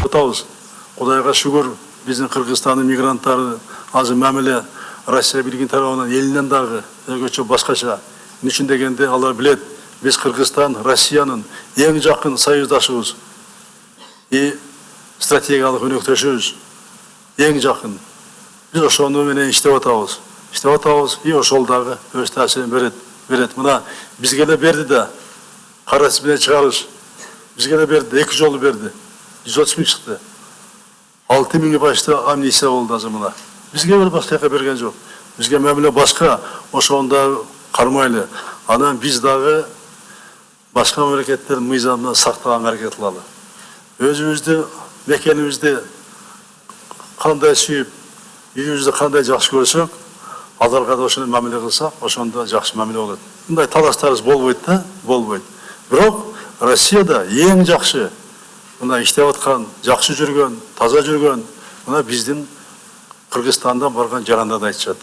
Отабыз. Кудайга шүгүр, биздин Кыргызстандын мигранттары азыр мамиле Россия билген тарабынан элинен дагы өзгөчө башкача. Эмне үчүн дегенде алар билет, биз Кыргызстан Россиянын эң жакын союздашыбыз. Стратегиялык өнөктөшүбүз. Эң жакын. Биз ошону менен иштеп атабыз. И ошол дагы өз таасирин берет. Мына бизге эле берди да, карасы менен чыгарыш. Бизге эле берди, 2 жолу берди. 130 миң чыкты. 6 миңи башты амнистия болду азыр мына. Бизге бир башка жака берген жок. Бизге мамиле башка, ошондо кармайлы. Анан биз дагы башка мамлекеттердин мыйзамын сактаганга аракет кылалы. Өзүбүздү, мекенибизди кандай сүйүп, үйүбүздү кандай жакшы көрсөк, аларга да ошондой мамиле кылсак, ошондо жакшы мамиле болот. Мындай талаштарыбыз болбойт да, болбойт. Бирок Россияда эң жакшы мына иштеп аткан, жакшы жүргөн, таза жүргөн, мына биздин Кыргызстандан барган жарандар айтышат.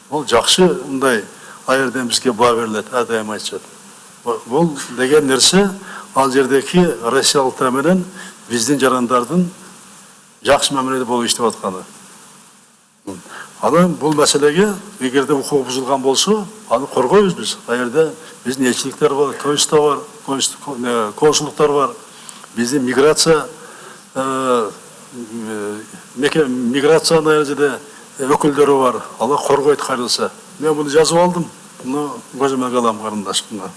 Бул жакшы мындай айырдан бизге баа берилет, ар дайым айтышат. Бул деген нерсе ал жердеги россиялыктар менен биздин жарандардын жакшы мамиледе болуп иштеп атканы. Анан бул маселеге эгерде укук бузулган болсо, аны коргойбуз биз. Айырда биздин элчиликтер бар, консулдар бар, консулдуктар бар. Биздин миграция жерде өкүлдөрү бар. Алар коргойт кайрылса. Мен буну жазып алдым. Буну көзүмө калам карындашымга.